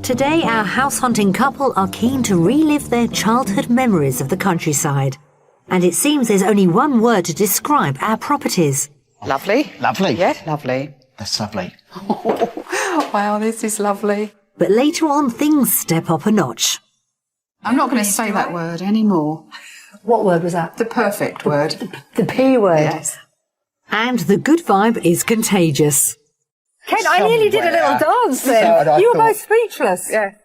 Today, our house-hunting couple are keen to relive their childhood memories of the countryside. And it seems there's only one word to describe our properties. Lovely. Lovely? Yeah, lovely. That's lovely. Wow, this is lovely. But later on, things step up a notch. I'm not going to say that word anymore. What word was that? The perfect word. The P word. Yes. And the good vibe is contagious. Ken, I nearly did a little dance then. You were both speechless. Yeah.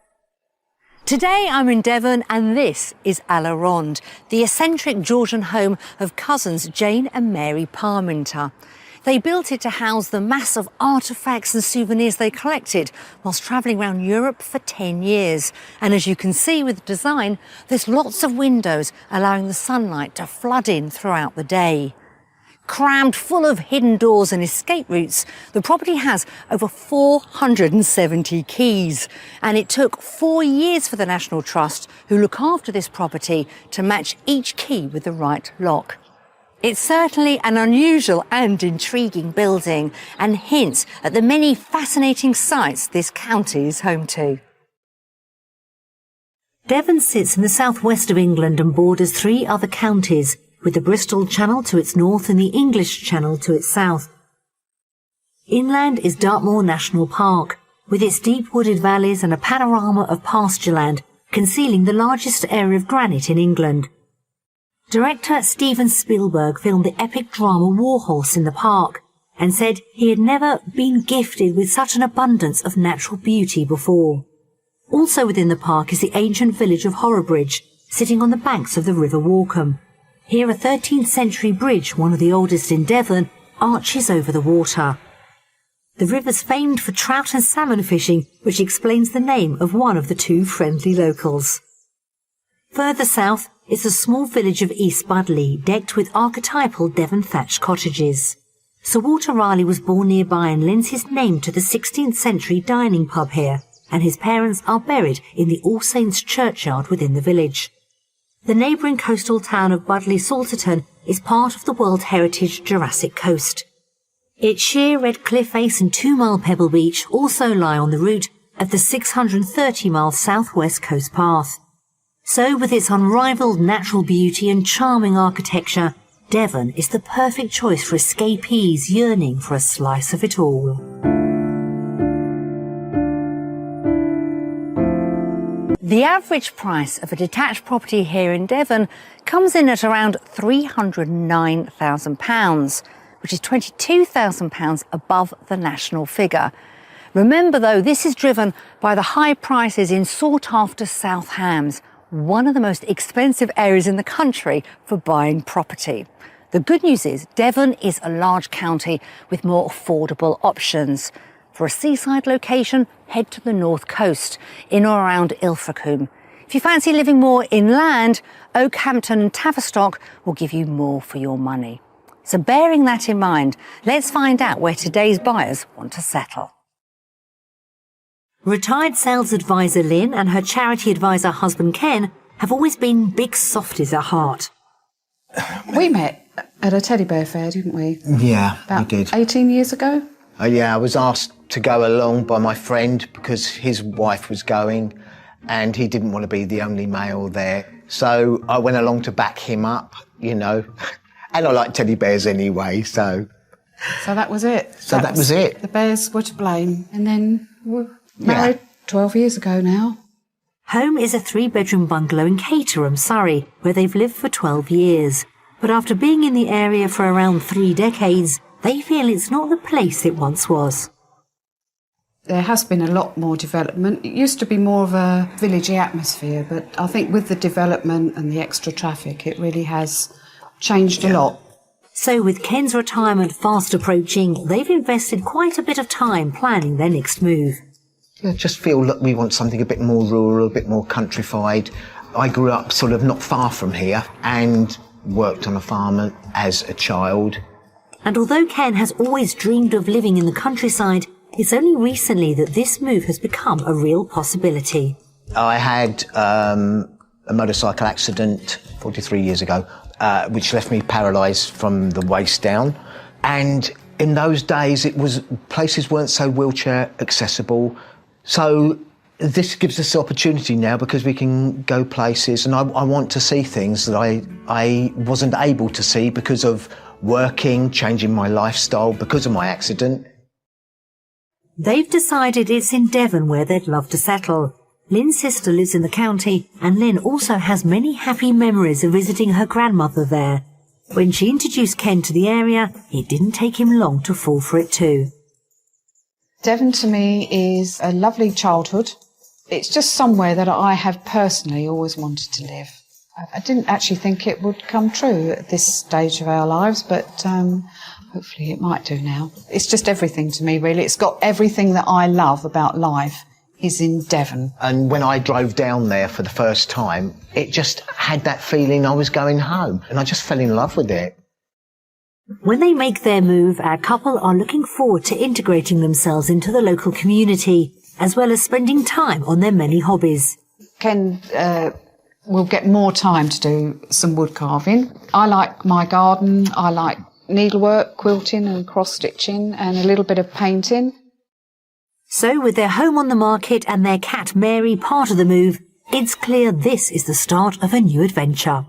Today I'm in Devon and this is A La Ronde, the eccentric Georgian home of cousins Jane and Mary Parminter. They built it to house the mass of artefacts and souvenirs they collected whilst travelling around Europe for 10 years. And as you can see with the design, there's lots of windows allowing the sunlight to flood in throughout the day. Crammed full of hidden doors and escape routes, the property has over 470 keys. And it took 4 years for the National Trust, who look after this property, to match each key with the right lock. It's certainly an unusual and intriguing building and hints at the many fascinating sights this county is home to. Devon sits in the southwest of England and borders 3 other counties, with the Bristol Channel to its north and the English Channel to its south. Inland is Dartmoor National Park, with its deep wooded valleys and a panorama of pastureland concealing the largest area of granite in England. Director Steven Spielberg filmed the epic drama Warhorse in the park and said he had never been gifted with such an abundance of natural beauty before. Also within the park is the ancient village of Horrabridge, sitting on the banks of the River Walkham. Here a 13th century bridge, one of the oldest in Devon, arches over the water. The river's famed for trout and salmon fishing, which explains the name of one of the 2 friendly locals. Further south is the small village of East Budleigh, decked with archetypal Devon thatched cottages. Sir Walter Raleigh was born nearby and lends his name to the 16th century dining pub here, and his parents are buried in the All Saints churchyard within the village. The neighbouring coastal town of Budleigh-Salterton is part of the World Heritage Jurassic Coast. Its sheer red cliff face and 2-mile pebble beach also lie on the route of the 630-mile southwest coast path. So with its unrivalled natural beauty and charming architecture, Devon is the perfect choice for escapees yearning for a slice of it all. The average price of a detached property here in Devon comes in at around £309,000, which is £22,000 above the national figure. Remember though, this is driven by the high prices in sought-after South Hams, one of the most expensive areas in the country for buying property. The good news is Devon is a large county with more affordable options. For a seaside location, head to the north coast, in or around Ilfracombe. If you fancy living more inland, Oakhampton and Tavistock will give you more for your money. So bearing that in mind, let's find out where today's buyers want to settle. Retired sales advisor Lynn and her charity advisor husband Ken have always been big softies at heart. We met at a teddy bear fair, didn't we? Yeah, About we did. 18 years ago? Yeah, I was asked to go along by my friend because his wife was going and he didn't want to be the only male there. So I went along to back him up, you know, and I like teddy bears anyway, so... So that was it? That was it. The bears were to blame, and then we're married 12 years ago now. Home is a 3-bedroom bungalow in Caterham, Surrey, where they've lived for 12 years. But after being in the area for around 3 decades, they feel it's not the place it once was. There has been a lot more development. It used to be more of a villagey atmosphere, but I think with the development and the extra traffic, it really has changed a lot. So with Ken's retirement fast approaching, they've invested quite a bit of time planning their next move. I just feel that we want something a bit more rural, a bit more countrified. I grew up sort of not far from here and worked on a farm as a child. And although Ken has always dreamed of living in the countryside, it's only recently that this move has become a real possibility. I had a motorcycle accident 43 years ago, which left me paralysed from the waist down. And in those days, places weren't so wheelchair accessible. So This gives us the opportunity now because we can go places, and I want to see things that I wasn't able to see because of working, changing my lifestyle, because of my accident. They've decided it's in Devon where they'd love to settle. Lynn's sister lives in the county, and Lynn also has many happy memories of visiting her grandmother there. When she introduced Ken to the area, it didn't take him long to fall for it too. Devon to me is a lovely childhood. It's just somewhere that I have personally always wanted to live. I didn't actually think it would come true at this stage of our lives, but hopefully it might do now. It's just everything to me, really. It's got everything that I love about life is in Devon. And when I drove down there for the first time, it just had that feeling I was going home, and I just fell in love with it. When they make their move, our couple are looking forward to integrating themselves into the local community, as well as spending time on their many hobbies. Ken will get more time to do some wood carving. I like my garden. I like needlework, quilting and cross-stitching and a little bit of painting. So with their home on the market and their cat Mary part of the move, it's clear this is the start of a new adventure.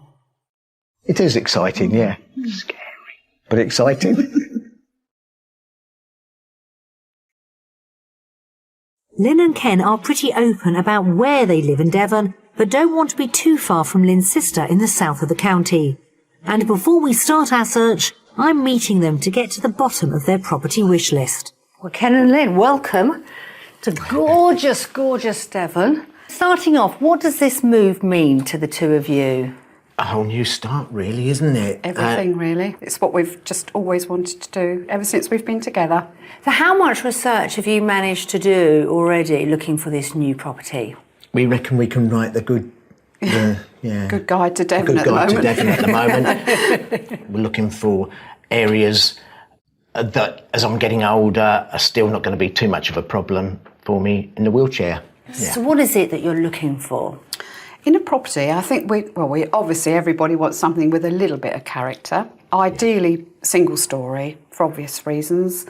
It is exciting, yeah. Scary, but exciting. Lynn and Ken are pretty open about where they live in Devon, but don't want to be too far from Lynn's sister in the south of the county. And before we start our search, I'm meeting them to get to the bottom of their property wish list. Well, Ken and Lynn, welcome to gorgeous, gorgeous Devon. Starting off, what does this move mean to the two of you? A whole new start, really, isn't it? Everything, really. It's what we've just always wanted to do ever since we've been together. So how much research have you managed to do already looking for this new property? We reckon we can write the good... Good guide to Devon Good guide to Devon at the moment. We're looking for areas that, as I'm getting older, are still not going to be too much of a problem for me in the wheelchair. Yeah. So what is it that you're looking for? In a property, I think we obviously everybody wants something with a little bit of character. Ideally, single story for obvious reasons.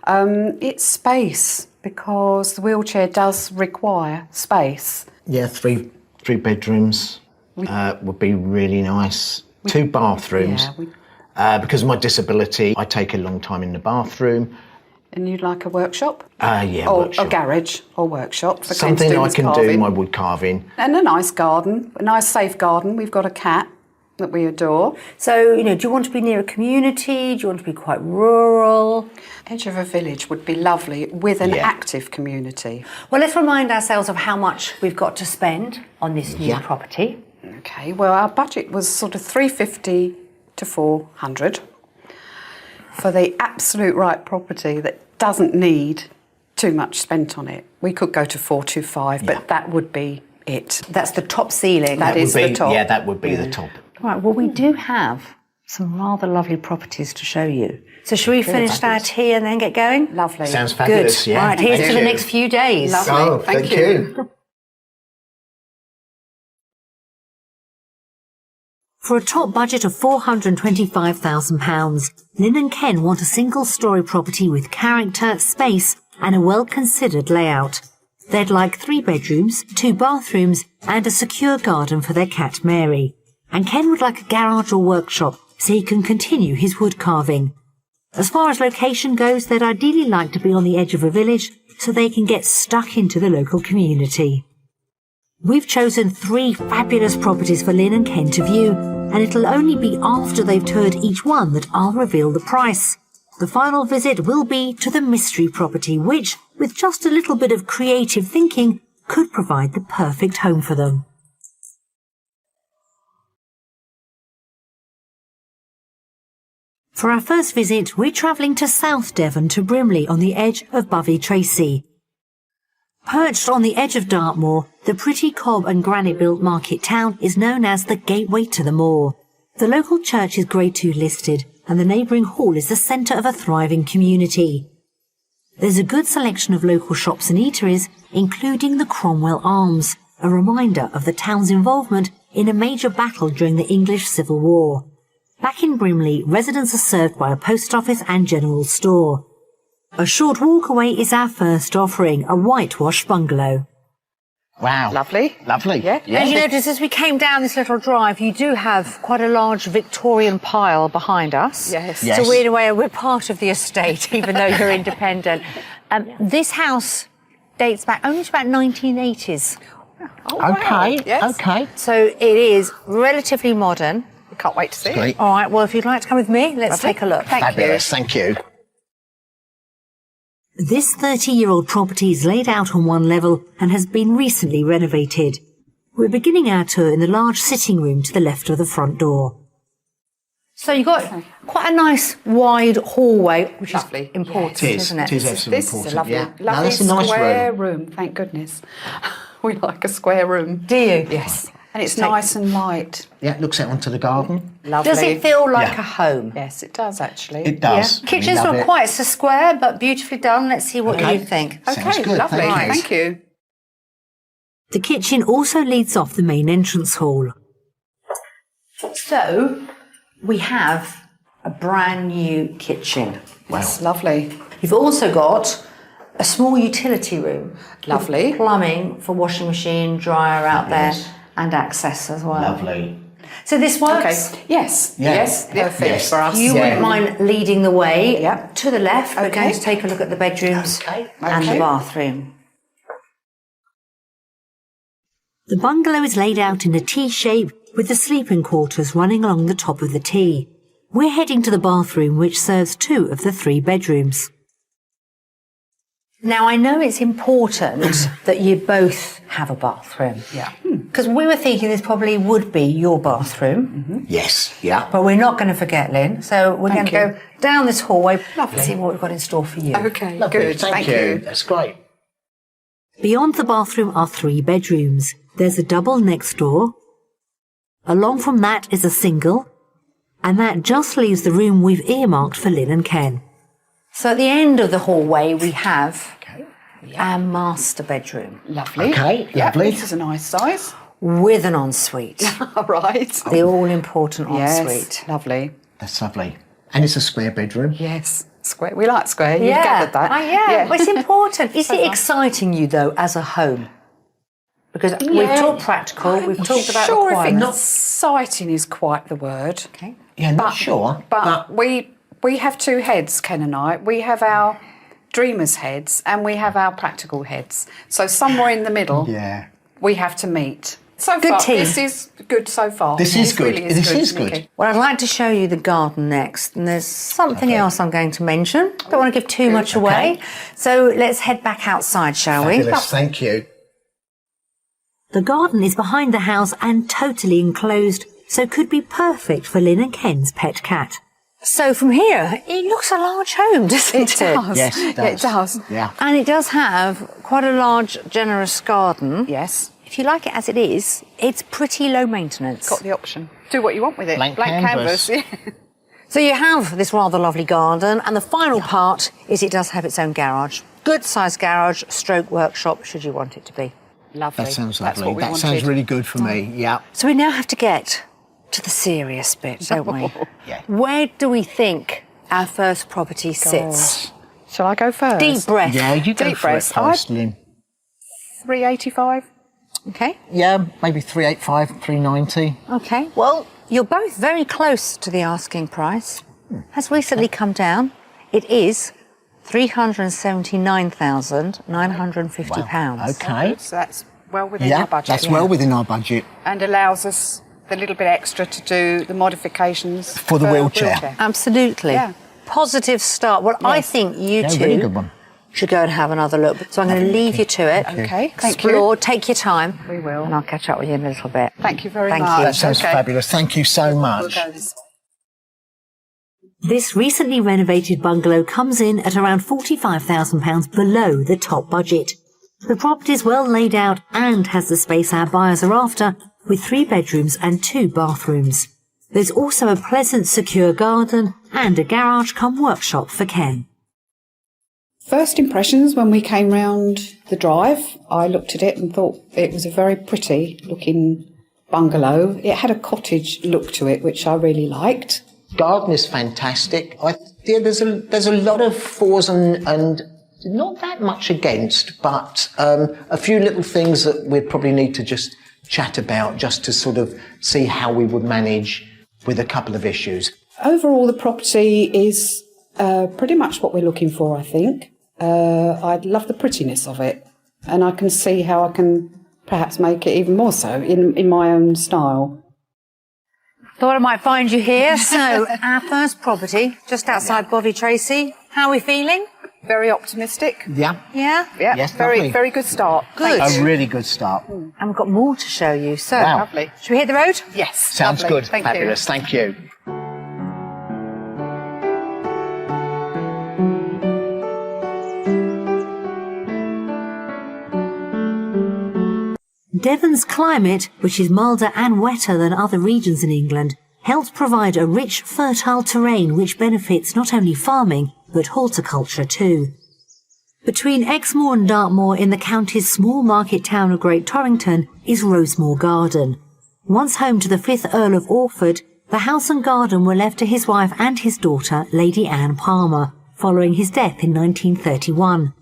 It's space because the wheelchair does require space. Yeah, three bedrooms would be really nice. 2 bathrooms. Yeah, because of my disability, I take a long time in the bathroom. And you'd like a workshop? Yeah, or workshop. a garage or workshop. For Something I can do, my wood carving. And a nice garden, a nice safe garden. We've got a cat that we adore. So, do you want to be near a community? Do you want to be quite rural? Edge of a village would be lovely with an active community. Well, let's remind ourselves of how much we've got to spend on this new property. Okay, well, our budget was sort of $350 to $400 for the absolute right property that doesn't need too much spent on it. We could go to $425, but that would be it. That's the top ceiling. That is the top. Yeah, that would be the top. Right, well, we do have some rather lovely properties to show you. So shall we finish our tea and then get going? Lovely. Sounds fabulous, Good. yeah. Right, here's to the next few days. Lovely. Oh, Thank you. For a top budget of £425,000, Lynn and Ken want a single-storey property with character, space and a well-considered layout. They'd like 3 bedrooms, 2 bathrooms and a secure garden for their cat Mary. And Ken would like a garage or workshop so he can continue his wood carving. As far as location goes, they'd ideally like to be on the edge of a village so they can get stuck into the local community. We've chosen 3 fabulous properties for Lynn and Ken to view, and it'll only be after they've toured each one that I'll reveal the price. The final visit will be to the mystery property, which, with just a little bit of creative thinking, could provide the perfect home for them. For our first visit, we're travelling to South Devon to Brimley on the edge of Bovey Tracy. Perched on the edge of Dartmoor, the pretty cob and granite-built market town is known as the gateway to the moor. The local church is Grade 2 listed, and the neighbouring hall is the centre of a thriving community. There's a good selection of local shops and eateries, including the Cromwell Arms, a reminder of the town's involvement in a major battle during the English Civil War. Back in Brimley, residents are served by a post office and general store. A short walk away is our first offering, a whitewashed bungalow. Wow. Lovely. Lovely. Yeah. As you notice, as we came down this little drive, you do have quite a large Victorian pile behind us. Yes. Yes. So in a way, we're part of the estate, even though you're independent. This house dates back only to about 1980s. Oh, wow. Okay. Yes. Okay. So it is relatively modern. Can't wait to see it. Great. All right, well, if you'd like to come with me, let's Lovely. take a look. Thank you. Fabulous. Thank you. This 30-year-old property is laid out on one level and has been recently renovated. We're beginning our tour in the large sitting room to the left of the front door. So you've got quite a nice wide hallway, which Lovely. is important, It is. isn't it? It is excellent. This is a important, lovely, yeah. No, lovely that's a nice square room. Thank goodness. We like a square room. Do you? Yes. And it's nice and light. Yeah, looks out onto the garden. Lovely. Does it feel like Yeah. a home? Yes, it does actually. It does. Yeah. Kitchen's We love not it. quite so square, but beautifully done. Let's see what Okay. you think. Okay, Sounds good, lovely. thank you. Thank you. The kitchen also leads off the main entrance hall. So we have a brand new kitchen. Yes, lovely. You've also got a small utility room. Lovely. With plumbing for washing machine, dryer out there, Yes. and access as well. Lovely. So this Okay. works. Yes. Yeah. Yes. Perfect Yes. for us. You Yeah. wouldn't mind leading the way Yeah. to the left. We're Okay. going to take a look at the bedrooms and Okay. the bathroom. The bungalow is laid out in a T shape with the sleeping quarters running along the top of the T. We're heading to the bathroom, which serves 2 of the 3 bedrooms. Now, I know it's important that you both have a bathroom. Yeah. Because we were thinking this probably would be your bathroom, Yes. Yeah. but we're not going to forget, Lynn. So we're going Thank to you. go down this hallway Lovely. and see what we've got in store for you. Okay. Lovely. Good. Thank you. That's great. Beyond the bathroom are 3 bedrooms. There's a double next door. Along from that is a single. And that just leaves the room we've earmarked for Lynn and Ken. So at the end of the hallway, we have our master bedroom Lovely. Okay, Yeah, lovely. this is a nice size. with an ensuite. All right. The all-important ensuite. Yes. Lovely. That's lovely. And it's a square bedroom. Yes. Square. We like square. You've gathered that. Yeah, well, it's important. Is it exciting you, though, as a home? Because we've talked practical, we've talked about sure if requirements. exciting is quite the word. Okay. Yeah, not sure. But we have 2 heads, Ken and I. We have our dreamers' heads and we have our practical heads. So somewhere in the middle, Yeah. we have to meet. So Good far, team. this is good so far. This is good. Really This is good. Nikki. Well, I'd like to show you the garden next, and there's something else I'm going to mention. Don't want to give too much away. So let's head back outside, shall we? Fabulous. Thank you. The garden is behind the house and totally enclosed, so could be perfect for Lynn and Ken's pet cat. So from here, it looks a large home, doesn't it? It does. Yes, it does. Yeah, it does. Yeah. And it does have quite a large, generous garden. Yes. If you like it as it is, it's pretty low maintenance. Got the option. Do what you want with it. Blank canvas. canvas. Yeah. So you have this rather lovely garden, and the final part is it does have its own garage. Good sized garage, stroke workshop, should you want it to be. Lovely. That sounds That's lovely. what we That wanted. sounds really good for me. Yeah. So we now have to get to the serious bit, don't we? Yeah. Where do we think our first property sits? Shall I go first? Deep breath. Yeah, you go Deep for it breath. first, Lynn. 385. Okay. Yeah, maybe 385, 390. Okay. Well, you're both very close to the asking price. Has recently come down. It is £379,950. Okay. So that's well within Yeah, our budget. that's well within our budget. And allows us the little bit extra to do the modifications For the wheelchair. Absolutely. Yeah. Positive start. Well, I think you Yeah, two really good one. should go and have another look. So I'm going to leave you to it. Okay, thank you. Explore, take your time. We will. And I'll catch up with you in a little bit. Thank you very Thank much. you. That sounds Okay. fabulous. Thank you so We'll much. go this way. This recently renovated bungalow comes in at around £45,000 below the top budget. The property is well laid out and has the space our buyers are after, with 3 bedrooms and 2 bathrooms. There's also a pleasant, secure garden and a garage cum workshop for Ken. First impressions when we came round the drive, I looked at it and thought it was a very pretty looking bungalow. It had a cottage look to it, which I really liked. Garden is fantastic. There's a lot of 4s and not that much against, but a few little things that we'd probably need to just chat about just to sort of see how we would manage with a couple of issues. Overall, the property is pretty much what we're looking for, I think. I love the prettiness of it, and I can see how I can perhaps make it even more so in my own style. Thought I might find you here. So, our first property, just outside Bovey Tracy. How are we feeling? Very optimistic. Yeah. Yeah? Yeah, Yes, very, lovely. very good start. Good. A really good start. And we've got more to show you. So, Wow. Lovely. should we hit the road? Yes. Sounds lovely. good. Thank Fabulous. Thank you. Devon's climate, which is milder and wetter than other regions in England, helps provide a rich, fertile terrain which benefits not only farming, but horticulture too. Between Exmoor and Dartmoor in the county's small market town of Great Torrington is Rosemore Garden. Once home to the 5th Earl of Orford, the house and garden were left to his wife and his daughter, Lady Anne Palmer, following his death in 1931.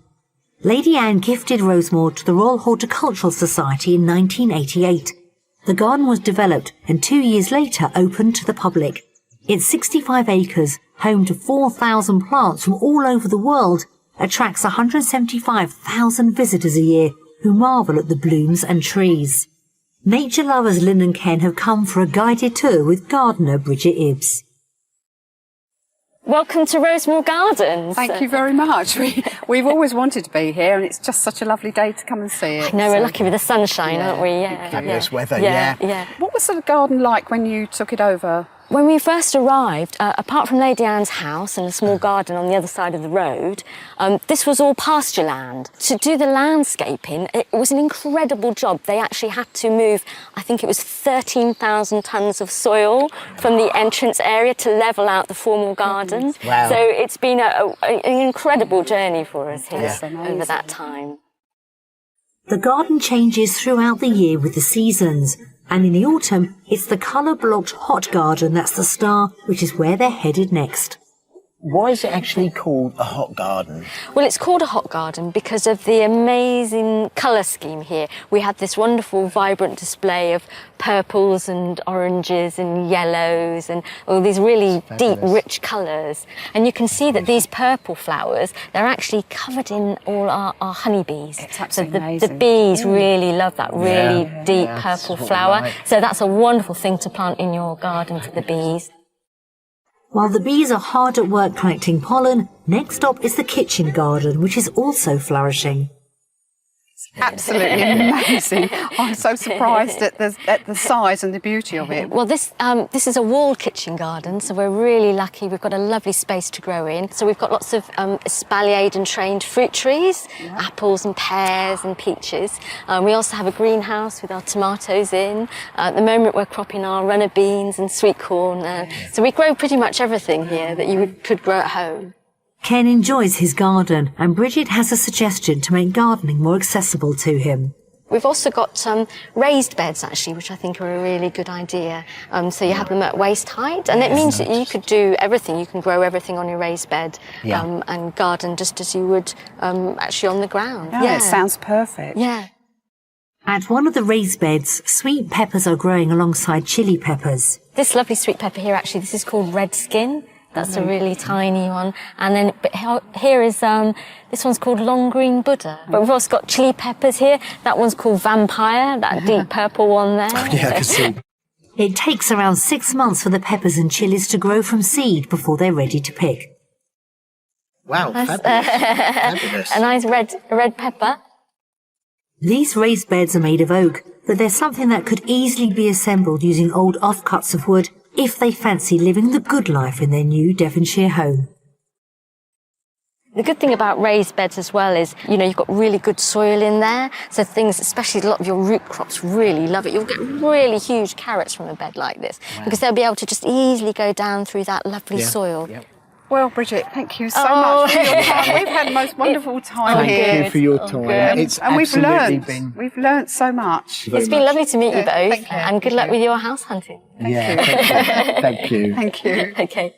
Lady Anne gifted Rosemore to the Royal Horticultural Society in 1988. The garden was developed and 2 years later opened to the public. Its 65 acres, home to 4,000 plants from all over the world, attracts 175,000 visitors a year who marvel at the blooms and trees. Nature lovers Lynn and Ken have come for a guided tour with gardener Bridget Ibbs. Welcome to Rosemore Gardens. Thank you very much. We've always wanted to be here, and it's just such a lovely day to come and see it. No, we're lucky with the sunshine, aren't we? Yeah. Fabulous weather, yeah. What was the garden like when you took it over? When we first arrived, apart from Lady Anne's house and a small garden on the other side of the road, this was all pasture land. To do the landscaping, it was an incredible job. They actually had to move, I think it was 13,000 tonnes of soil from the entrance area to level out the formal garden. Wow. So it's been an incredible journey for us here That's over amazing. that time. The garden changes throughout the year with the seasons, and in the autumn it's the colour-blocked hot garden that's the star, which is where they're headed next. Why is it actually called a hot garden? Well, it's called a hot garden because of the amazing colour scheme here. We had this wonderful, vibrant display of purples and oranges and yellows and all these really deep, rich colours. And you can see that these purple flowers, they're actually covered in all our honeybees. It's So absolutely the amazing. bees really love that really deep Yeah, purple that's what flower. we like. So that's a wonderful thing to plant in your garden for the bees. While the bees are hard at work collecting pollen, next stop is the kitchen garden, which is also flourishing. Absolutely amazing. I'm so surprised at the size and the beauty of it. Well, this is a wall kitchen garden, so we're really lucky. We've got a lovely space to grow in. So we've got lots of espaliered and trained fruit trees, apples and pears and peaches. We also have a greenhouse with our tomatoes in. At the moment, we're cropping our runner beans and sweet corn. So we grow pretty much everything here that you could grow at home. Ken enjoys his garden, and Bridget has a suggestion to make gardening more accessible to him. We've also got raised beds, actually, which I think are a really good idea. So you have them at waist height, and it means that you could do everything. You can grow everything on your raised bed and garden just as you would actually on the ground. Yeah, it sounds perfect. Yeah. At one of the raised beds, sweet peppers are growing alongside chili peppers. This lovely sweet pepper here, actually, this is called red skin. That's a really tiny one. And then but here is, this one's called long green Buddha. But we've also got chili peppers here. That one's called vampire, that deep purple one there. Yeah, I can see. It takes around 6 months for the peppers and chilies to grow from seed before they're ready to pick. Wow, fabulous. Fabulous. A nice red pepper. These raised beds are made of oak, but they're something that could easily be assembled using old offcuts of wood if they fancy living the good life in their new Devonshire home. The good thing about raised beds as well is, you know, you've got really good soil in there. So things, especially a lot of your root crops really love it. You'll get really huge carrots from a bed like this because they'll be able to just easily go down through that lovely soil. Yep. Well, Bridget, thank you so much for your time. We've had the most wonderful time here. Thank you for your time. It's And we've absolutely learned. We've learned so much. It's been lovely to meet you both, thank you. and good luck with your house hunting. Yeah, thank you. Thank you. Okay.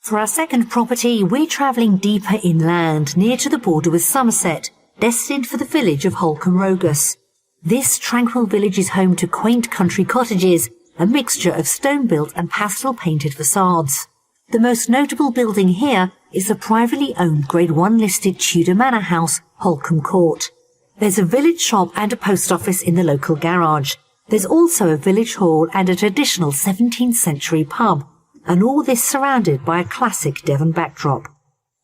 For our second property, we're travelling deeper inland, near to the border with Somerset, destined for the village of Holcombe Rogus. This tranquil village is home to quaint country cottages, a mixture of stone-built and pastel-painted facades. The most notable building here is the privately owned Grade 1 listed Tudor manor house, Holcombe Court. There's a village shop and a post office in the local garage. There's also a village hall and a traditional 17th century pub, and all this surrounded by a classic Devon backdrop.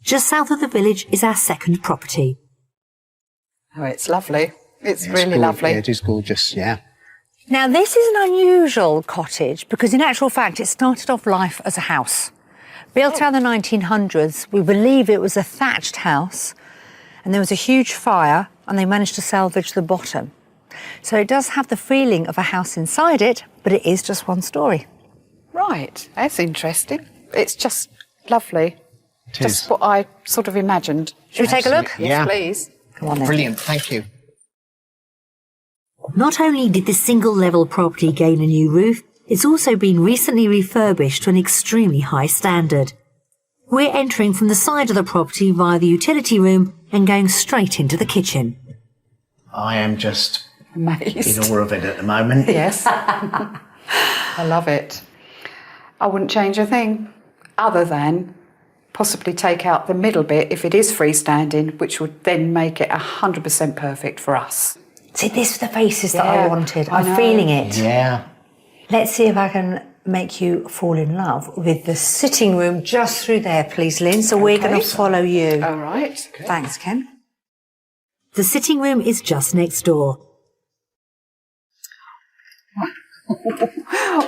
Just south of the village is our second property. Oh, it's lovely. It's really lovely. Yeah, it is gorgeous, yeah. Now, this is an unusual cottage because, in actual fact, it started off life as a house. Built around the 1900s, we believe it was a thatched house, and there was a huge fire, and they managed to salvage the bottom. So it does have the feeling of a house inside it, but it is just one story. Right, that's interesting. It's just lovely. It Just is. what I sort of imagined. Should we take a look? Absolutely. Yeah. Please. Come on then. Brilliant, thank you. Not only did this single-level property gain a new roof, it's also been recently refurbished to an extremely high standard. We're entering from the side of the property via the utility room and going straight into the kitchen. I am just Amazed. in awe of it at the moment. Yes. I love it. I wouldn't change a thing other than possibly take out the middle bit if it is freestanding, which would then make it 100% perfect for us. See, this is the faces that Yeah, I wanted. I I'm know. feeling it. Yeah. Let's see if I can make you fall in love with the sitting room just through there, please, Lynn. So we're going to follow you. All right. Thanks, Ken. The sitting room is just next door.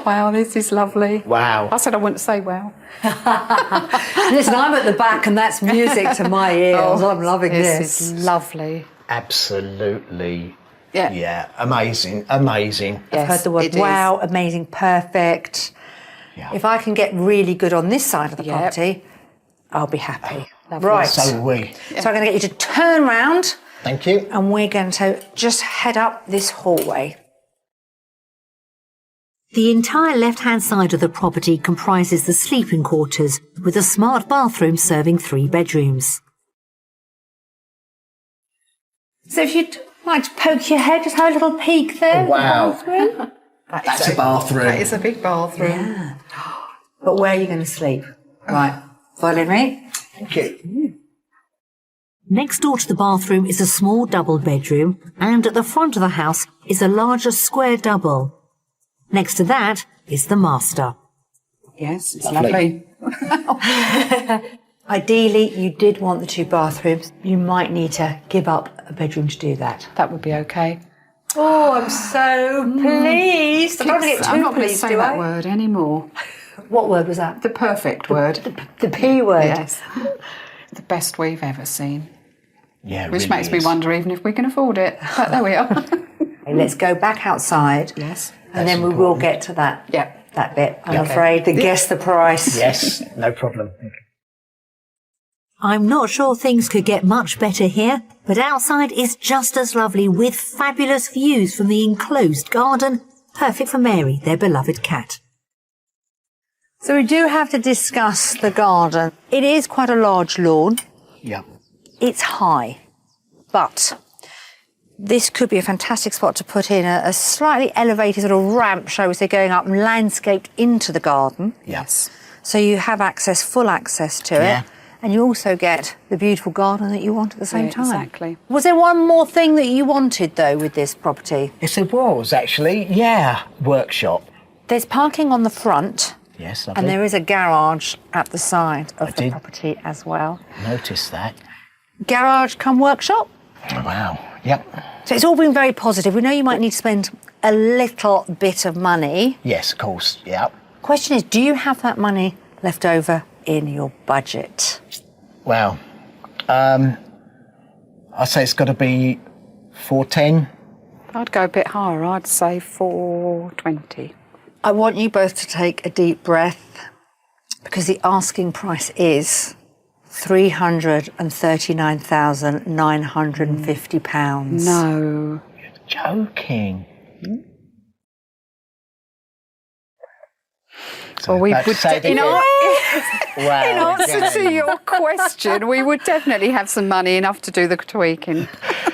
Wow, this is lovely. Wow. I said I wouldn't say wow. Listen, I'm at the back and that's music to my ears. I'm loving This this. is lovely. Absolutely. Yeah. Yeah, amazing, amazing. I've Yes, heard the word it is. wow, amazing, perfect. Yeah. If I can get really good on this side of the Yep. property, I'll be happy. Lovely. Right. So are we. So I'm going to get you to turn round Thank you. and we're going to just head up this hallway. The entire left-hand side of the property comprises the sleeping quarters, with a smart bathroom serving 3 bedrooms. So if you'd like to poke your head, just have a little peek there. Wow. at the bathroom. That's a bathroom. That is a big bathroom. Yeah. But where are you going to sleep? Right. Follow me. Thank you. Next door to the bathroom is a small double bedroom, and at the front of the house is a larger square double. Next to that is the master. Yes, it's Lovely. lovely. Ideally, you did want the 2 bathrooms. You might need to give up a bedroom to do that. That would be okay. Oh, I'm so pleased. I don't want to get I'm too not going to pleased, say do that I? word anymore. What word was that? The perfect word. The P word. Yes. The best we've ever seen. Yeah, it Which really makes me is. wonder even if we can afford it. But there we are. Okay, let's go back outside. Yes. And then we will get to that. Yeah. That bit. I'm Okay. afraid. Then guess the price. Yes, no problem. I'm not sure things could get much better here, but outside is just as lovely, with fabulous views from the enclosed garden, perfect for Mary, their beloved cat. So we do have to discuss the garden. It is quite a large lawn. Yeah. It's high, but this could be a fantastic spot to put in a slightly elevated sort of ramp, shall we say, going up and landscaped into the garden. Yes. So you have full access to Yeah. it. And you also get the beautiful garden that you want at the same Yeah, time. exactly. Was there one more thing that you wanted, though, with this property? Yes, it was actually. Yeah. Workshop. There's parking on the front, Yes, lovely. and there is a garage at the side of I the did. property as well. Notice that. Garage come workshop. Oh, wow. Yep. So it's all been very positive. We know you might need to spend a little bit of money. Yes, of course. Yep. Question is, do you have that money left over in your budget? Well, I'd say it's got to be 410. I'd go a bit higher. I'd say 420. I want you both to take a deep breath because the asking price is £339,950. No. Joking. Well, we That's would, sad, in, isn't our, it? Wow, in answer to again. your question, we would definitely have some money enough to do the tweaking.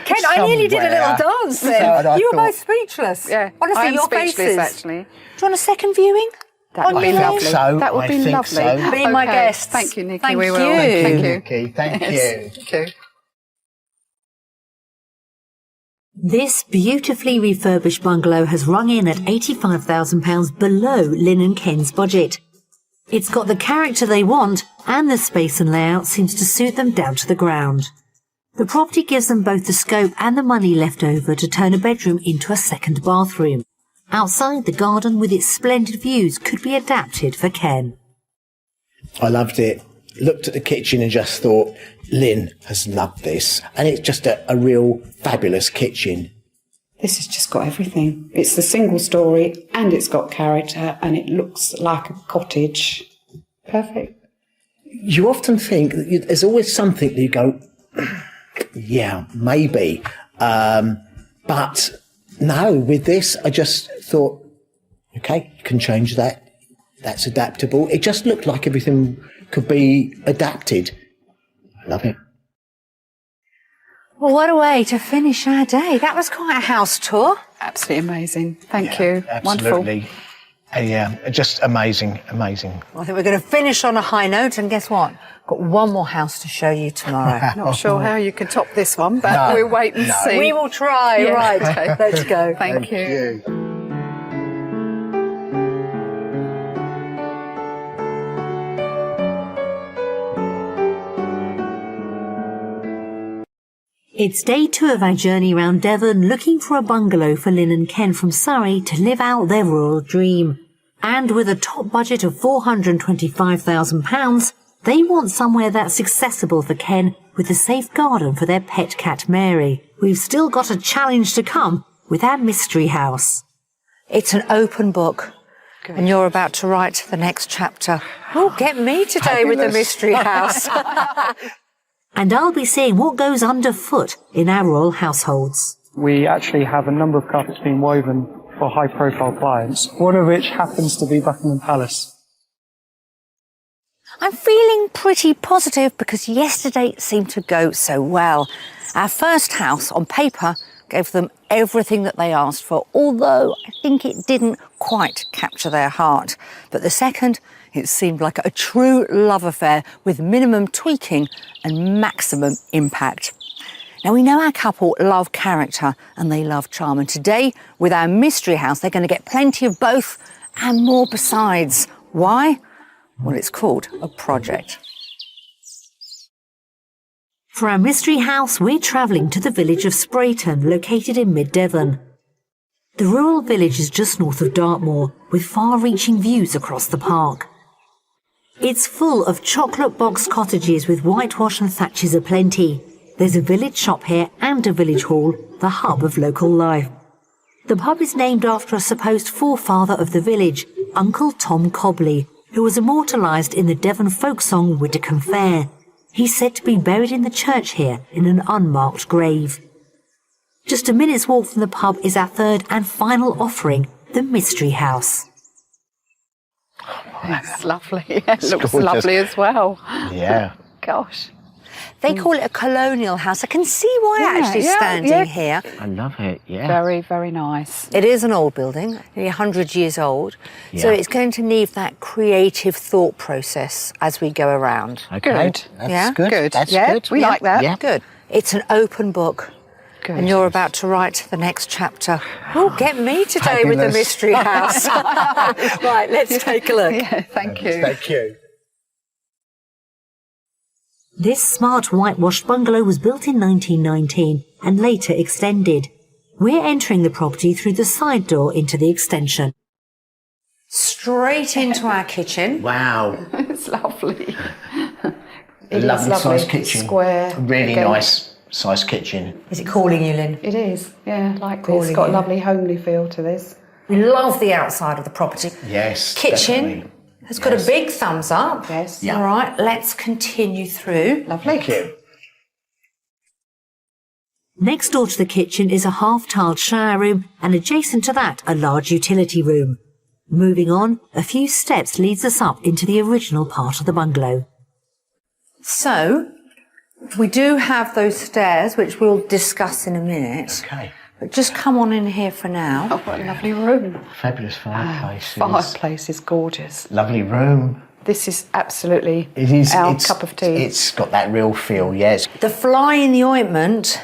Ken, I nearly did a little Somewhere. dance then. So I You were thought- both speechless. Yeah, Honestly, I am your speechless, faces. actually. Do you want a second viewing? That On would be your lovely. face? So, That would I be think lovely. so. Be my Okay. guests. Thank you, Nikki. Thank We will. you. Thank you. Nikki, thank you. Thank you. This beautifully refurbished bungalow has rung in at £85,000 below Lynn and Ken's budget. It's got the character they want, and the space and layout seems to suit them down to the ground. The property gives them both the scope and the money left over to turn a bedroom into a second bathroom. Outside, the garden with its splendid views could be adapted for Ken. I loved it. Looked at the kitchen and just thought, Lynn has loved this. And it's just a real fabulous kitchen. This has just got everything. It's the single story and it's got character and it looks like a cottage. Perfect. You often think that there's always something that you go, yeah, maybe. But no, with this, I just thought, okay, you can change that. That's adaptable. It just looked like everything could be adapted. I love it. Well, what a way to finish our day. That was quite a house tour. Absolutely amazing. Thank you. Wonderful. Absolutely. Yeah, just amazing, amazing. I think we're going to finish on a high note, and guess what? Got one more house to show you tomorrow. Not sure how you can top this one, but No, we'll wait and no. see. We will try. Yeah. Right, Okay. let's go. Thank you. It's day 2 of our journey around Devon, looking for a bungalow for Lynn and Ken from Surrey to live out their rural dream. And with a top budget of £425,000, they want somewhere that's accessible for Ken with a safe garden for their pet cat Mary. We've still got a challenge to come with our mystery house. It's an open book, and you're about to write the next chapter. Oh, get me today with the mystery house. And I'll be seeing what goes underfoot in our royal households. We actually have a number of carpets being woven for high-profile clients, one of which happens to be Buckingham Palace. I'm feeling pretty positive because yesterday seemed to go so well. Our first house, on paper, gave them everything that they asked for, although I think it didn't quite capture their heart. But the second, it seemed like a true love affair with minimum tweaking and maximum impact. Now, we know our couple love character and they love charm. And today, with our mystery house, they're going to get plenty of both and more besides. Why? Well, it's called a project. For our mystery house, we're travelling to the village of Sprayton, located in mid-Devon. The rural village is just north of Dartmoor, with far-reaching views across the park. It's full of chocolate box cottages with whitewash and thatches aplenty. There's a village shop here and a village hall, the hub of local life. The pub is named after a supposed forefather of the village, Uncle Tom Cobley, who was immortalised in the Devon folk song Widdicombe Fair. He's said to be buried in the church here in an unmarked grave. Just a minute's walk from the pub is our third and final offering, the Mystery House. It's lovely. It looks gorgeous. lovely as well. Yeah. Gosh. They call it a colonial house. I can see why actually standing here. I love it, yeah. Very, very nice. It is an old building, nearly 100 years old. So Yeah. it's going to need that creative thought process as we go around. Okay. Good. That's Yeah? good. Good. That's Yeah, good. we like that. Yeah. Good. It's an open book. Good. And you're about to write the next chapter. Oh, get me today with the Fabulous. mystery house. Right, let's take a look. Yeah, thank you. Thank you. This smart whitewashed bungalow was built in 1919 and later extended. We're entering the property through the side door into the extension. Straight into our kitchen. Wow. It's lovely. A It is lovely lovely. sized kitchen. Square. Really Again. nice sized kitchen. Is it calling you, Lynn? It is, yeah, like this. Calling It's got a you. lovely homely feel to this. We love the outside of the property. Yes. Kitchen definitely. has got a big thumbs up. Yes. Yeah. All right, let's continue through. Lovely. Thank you. Next door to the kitchen is a half-tiled shower room and adjacent to that a large utility room. Moving on, a few steps leads us up into the original part of the bungalow. So, we do have those stairs, which we'll discuss in a minute. Okay. But just come on in here for now. Oh, what a lovely room. Fabulous fireplaces. Fireplace is gorgeous. Lovely room. This is absolutely It is. our it's, cup of tea. It's got that real feel, yes. The fly in the ointment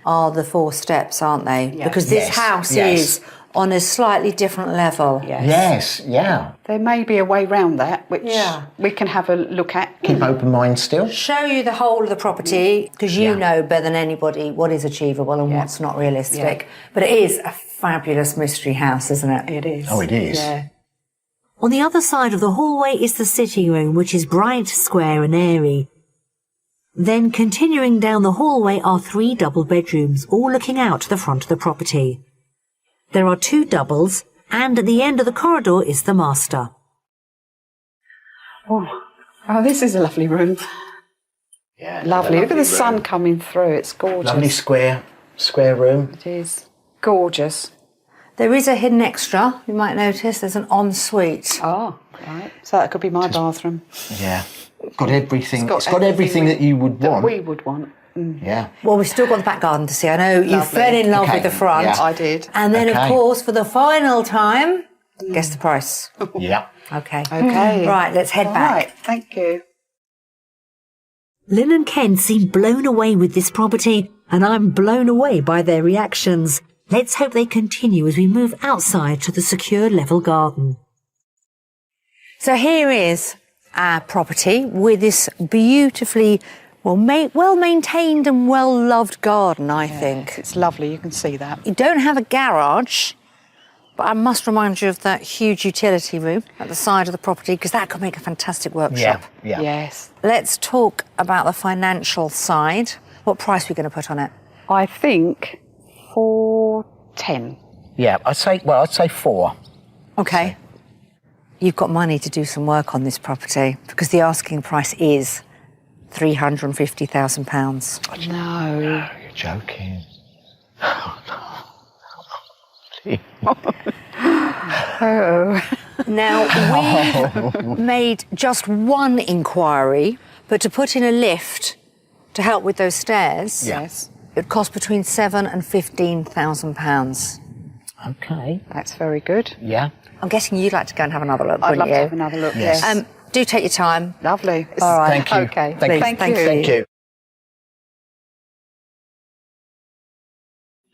are the 4 steps, aren't they? Yes. Because this Yes, house yes. is on a slightly different level. Yes, yeah. There may be a way round that, which Yeah. we can have a look at. Keep open mind still. Show you the whole of the property, because you Yeah. know better than anybody what is achievable and what's not realistic. But it is a fabulous mystery house, isn't it? It is. Oh, it is. Yeah. On the other side of the hallway is the sitting room, which is bright, square and airy. Then continuing down the hallway are 3 double bedrooms, all looking out to the front of the property. There are 2 doubles, and at the end of the corridor is the master. Oh, this is a lovely room. Yeah. Lovely. Look at the sun coming through. It's gorgeous. Lovely square room. It is gorgeous. There is a hidden extra, you might notice. There's an ensuite. Oh, right. So that could be my bathroom. Yeah. Got everything. It's It's got everything that you would want. We would want. Yeah. Well, we've still got the back garden to see. I know you Lovely. fell in love Okay, with the front. yeah. I did. And then, of Okay. course, for the final time, guess the price. Yeah. Okay. Okay. Right, let's head back. Right. Thank you. Lynn and Ken seem blown away with this property, and I'm blown away by their reactions. Let's hope they continue as we move outside to the secure level garden. So here is our property with this beautifully well-maintained and well-loved garden, I think. It's lovely. You can see that. You don't have a garage, but I must remind you of that huge utility room at the side of the property, because that could make a fantastic workshop. Yeah. Yes. Let's talk about the financial side. What price are we going to put on it? I think 410. Yeah. I'd say 4. Okay. You've got money to do some work on this property, because the asking price is £350,000. No. You're joking. Now, we've made just one inquiry, but to put in a lift to help with those stairs, Yes. it would cost between £7,000 and £15,000. Okay. That's very good. Yeah. I'm guessing you'd like to go and have another look, I'd wouldn't love you? to have another look. Yes. Yes. Do take your time. Lovely. All right. Thank you. Okay. Thank you. Thank you. Thank you.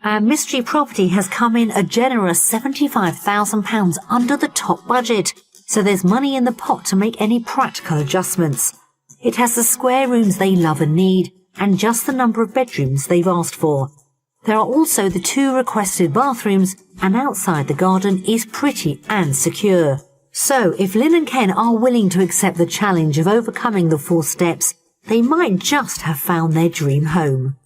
Our mystery property has come in a generous £75,000 under the top budget, so there's money in the pot to make any practical adjustments. It has the square rooms they love and need, and just the number of bedrooms they've asked for. There are also the 2 requested bathrooms, and outside the garden is pretty and secure. So, if Lynn and Ken are willing to accept the challenge of overcoming the 4 steps, they might just have found their dream home.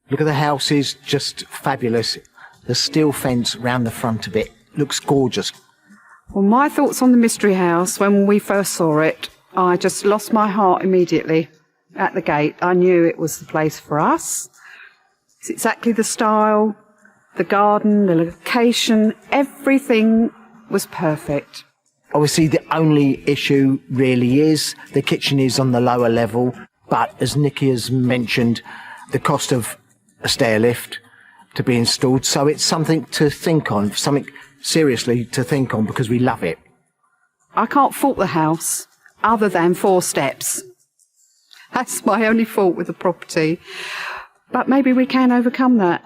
Look at the house, is just fabulous. The steel fence round the front of it looks gorgeous. Well, my thoughts on the mystery house when we first saw it, I just lost my heart immediately at the gate. I knew it was the place for us. It's exactly the style, the garden, the location, everything was perfect. Obviously, the only issue really is the kitchen is on the lower level, but as Nikki has mentioned, the cost of a stair lift to be installed. So it's something to think on, something seriously to think on, because we love it. I can't fault the house other than 4 steps. That's my only fault with the property. But maybe we can overcome that.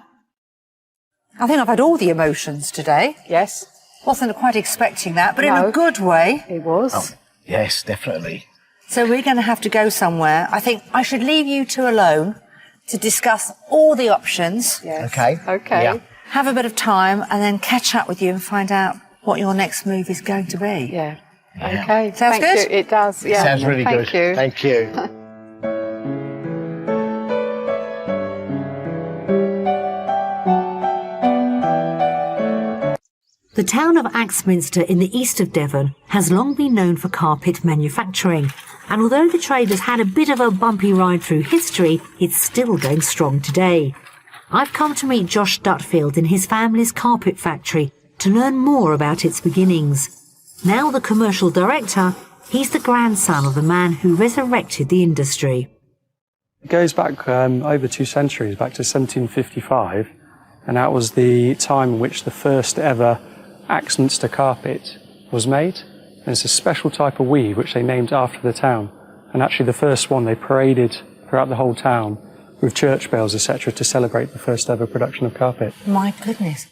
I think I've had all the emotions today. Yes, Wasn't quite expecting that, but in No. a good way. it was. Yes, definitely. So we're going to have to go somewhere. I think I should leave you two alone to discuss all the options, Yes. Okay. Okay. Yeah. have a bit of time, and then catch up with you and find out what your next move is going to be. Yeah. Okay. Sounds Thank good? you. It does. Yeah. Sounds really Thank good. You. Thank you. The town of Axminster in the east of Devon has long been known for carpet manufacturing, and although the trade has had a bit of a bumpy ride through history, it's still going strong today. I've come to meet Josh Dutfield in his family's carpet factory, to learn more about its beginnings. Now the commercial director, he's the grandson of the man who resurrected the industry. It goes back over 2 centuries, back to 1755, and that was the time in which the first ever Axminster carpet was made. And it's a special type of weave which they named after the town. And actually the first one they paraded throughout the whole town with church bells, etc., to celebrate the first ever production of carpet. My goodness.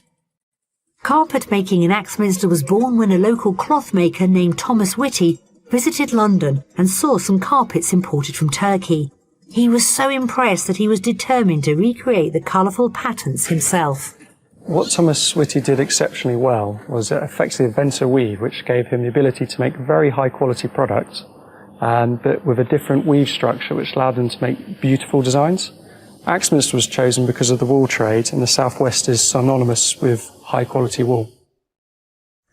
Carpet making in Axminster was born when a local cloth maker named Thomas Whitty visited London and saw some carpets imported from Turkey. He was so impressed that he was determined to recreate the colourful patterns himself. What Thomas Whitty did exceptionally well was effectively invent a weave which gave him the ability to make very high quality products, but with a different weave structure which allowed him to make beautiful designs. Axminster was chosen because of the wool trade, and the southwest is synonymous with high quality wool.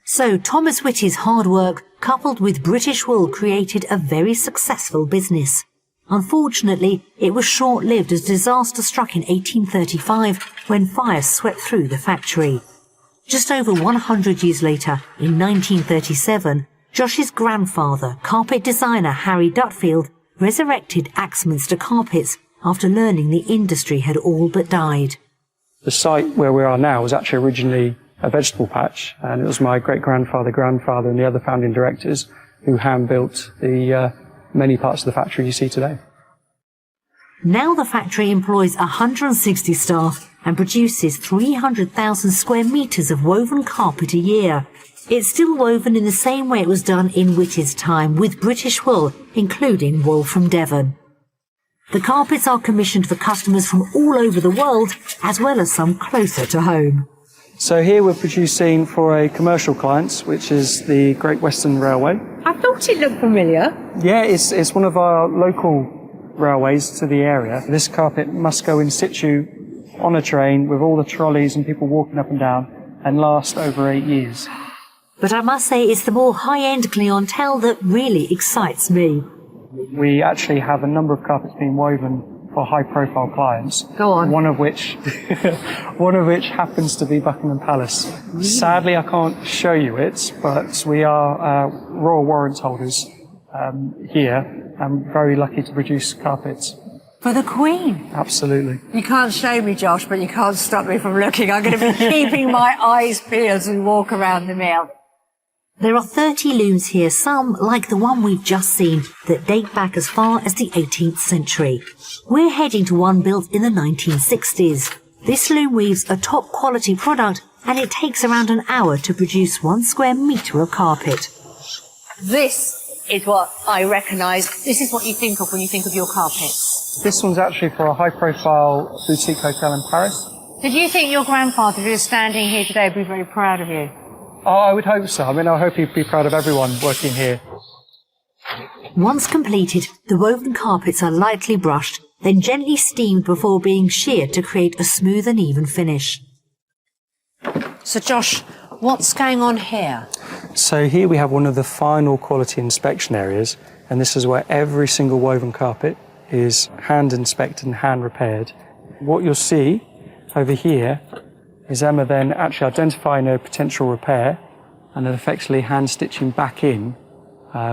So Thomas Whitty's hard work coupled with British wool created a very successful business. Unfortunately, it was short-lived as disaster struck in 1835 when fire swept through the factory. Just over 100 years later, in 1937, Josh's grandfather, carpet designer Harry Dutfield, resurrected Axminster carpets after learning the industry had all but died. The site where we are now was actually originally a vegetable patch, and it was my great-grandfather, grandfather, and the other founding directors who hand-built the many parts of the factory you see today. Now the factory employs 160 staff and produces 300,000 square metres of woven carpet a year. It's still woven in the same way it was done in Whitty's time, with British wool, including wool from Devon. The carpets are commissioned for customers from all over the world, as well as some closer to home. So here we're producing for a commercial client, which is the Great Western Railway. I thought it looked familiar. Yeah, it's one of our local railways to the area. This carpet must go in situ on a train with all the trolleys and people walking up and down and last over 8 years. But I must say it's the more high-end clientele that really excites me. We actually have a number of carpets being woven for high-profile clients. Go on. One of which happens to be Buckingham Palace. Sadly, I can't show you it, but we are royal warrant holders here. I'm very lucky to produce carpets. For the Queen? Absolutely. You can't show me, Josh, but you can't stop me from looking. I'm going to be keeping my eyes peeled as we walk around the mill. There are 30 looms here, some, like the one we've just seen, that date back as far as the 18th century. We're heading to one built in the 1960s. This loom weaves a top quality product, and it takes around an hour to produce 1 square metre of carpet. This is what I recognise. This is what you think of when you think of your carpets. This one's actually for a high-profile boutique hotel in Paris. Did you think your grandfather, who is standing here today, would be very proud of you? Oh, I would hope so. I mean, I hope he'd be proud of everyone working here. Once completed, the woven carpets are lightly brushed, then gently steamed before being sheared to create a smooth and even finish. So, Josh, what's going on here? So here we have one of the final quality inspection areas, and this is where every single woven carpet is hand inspected and hand repaired. What you'll see over here is Emma then actually identifying a potential repair and then effectively hand stitching back in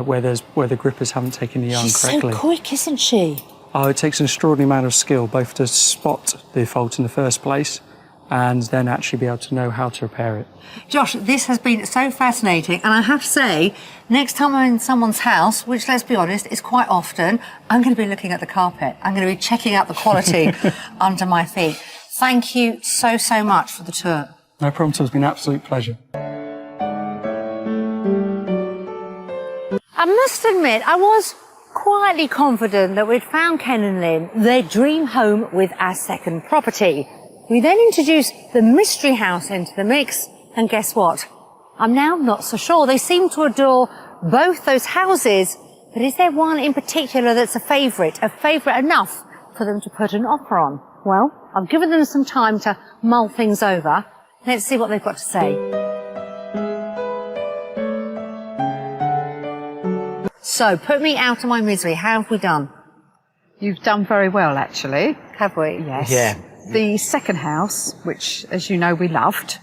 where the grippers haven't taken the yarn correctly. She's so quick, isn't she? Oh, it takes an extraordinary amount of skill both to spot the fault in the first place and then actually be able to know how to repair it. Josh, this has been so fascinating, and I have to say, next time I'm in someone's house, which, let's be honest, is quite often, I'm going to be looking at the carpet. I'm going to be checking out the quality under my feet. Thank you so, so much for the tour. No problem, it's been an absolute pleasure. I must admit, I was quietly confident that we'd found Ken and Lynn their dream home with our second property. We then introduced the mystery house into the mix, and guess what? I'm now not so sure. They seem to adore both those houses, but is there one in particular that's a favourite enough for them to put an offer on? Well, I've given them some time to mull things over. Let's see what they've got to say. So, put me out of my misery. How have we done? You've done very well, actually. Have we? Yes. Yeah. The second house, which, as you know, we loved,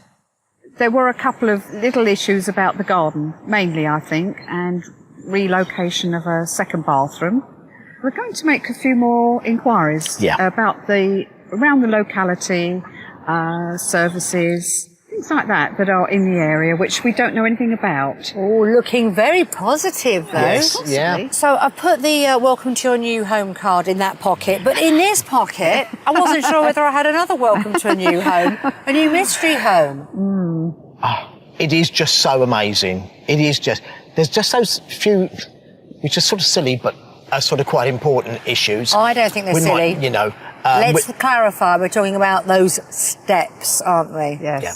There were a couple of little issues about the garden, mainly I think, and relocation of a second bathroom. We're going to make a few more inquiries about around the locality, services, things like that are in the area, which we don't know anything about. Oh, looking very positive, though. Yes, yeah. So I put the welcome to your new home card in that pocket, but in this pocket, I wasn't sure whether I had another welcome to a new home, a new mystery home. It is just so amazing. It is just, there's just those few, which are sort of silly, but are sort of quite important issues. Oh, I don't think they're silly. You know. Let's clarify, we're talking about those steps, aren't we? Yes. Yeah.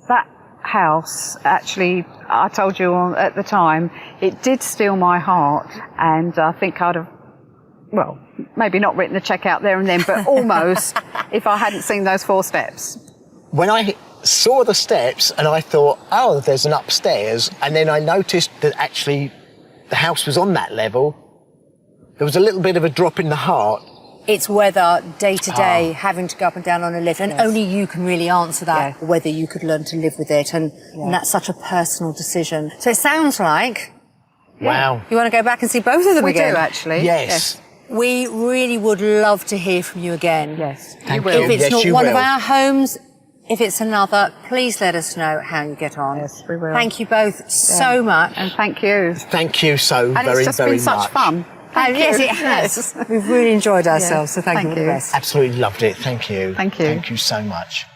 That house, actually, I told you at the time, it did steal my heart, and I think I'd have, well, maybe not written the cheque out there and then, but almost, if I hadn't seen those 4 steps. When I saw the steps and I thought, oh, there's an upstairs, and then I noticed that actually the house was on that level, there was a little bit of a drop in the heart. It's whether day to day having to go up and down on a lift, and only you can really answer that, whether you could learn to live with it, and that's such a personal decision. So it sounds like... Wow. You want to go back and see both of them again? We do, actually. Yes. We really would love to hear from you again. Yes. Thank will. you. If it's Yes, not you one of will. our homes, if it's another, please let us know how you get on. Yes, we will. Thank you both so much. And thank you. Thank you so And very, it's just very been much. such fun. Yes, it has. We've really enjoyed ourselves, so thank you for the best. Absolutely loved it. Thank you. Thank you. Thank you so much.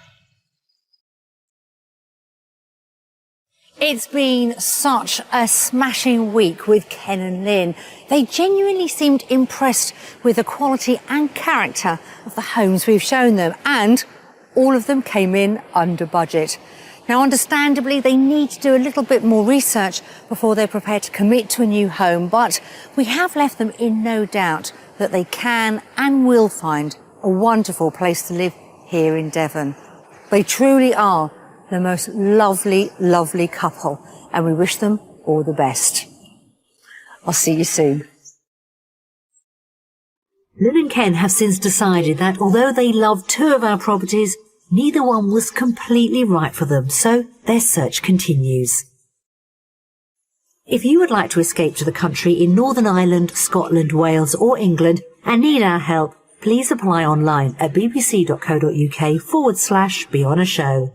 It's been such a smashing week with Ken and Lynn. They genuinely seemed impressed with the quality and character of the homes we've shown them, and all of them came in under budget. Now, understandably, they need to do a little bit more research before they're prepared to commit to a new home, but we have left them in no doubt that they can and will find a wonderful place to live here in Devon. They truly are the most lovely, lovely couple, and we wish them all the best. I'll see you soon. Lynn and Ken have since decided that although they love 2 of our properties, neither one was completely right for them, so their search continues. If you would like to escape to the country in Northern Ireland, Scotland, Wales or England and need our help, please apply online at bbc.co.uk/be on a show.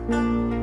you.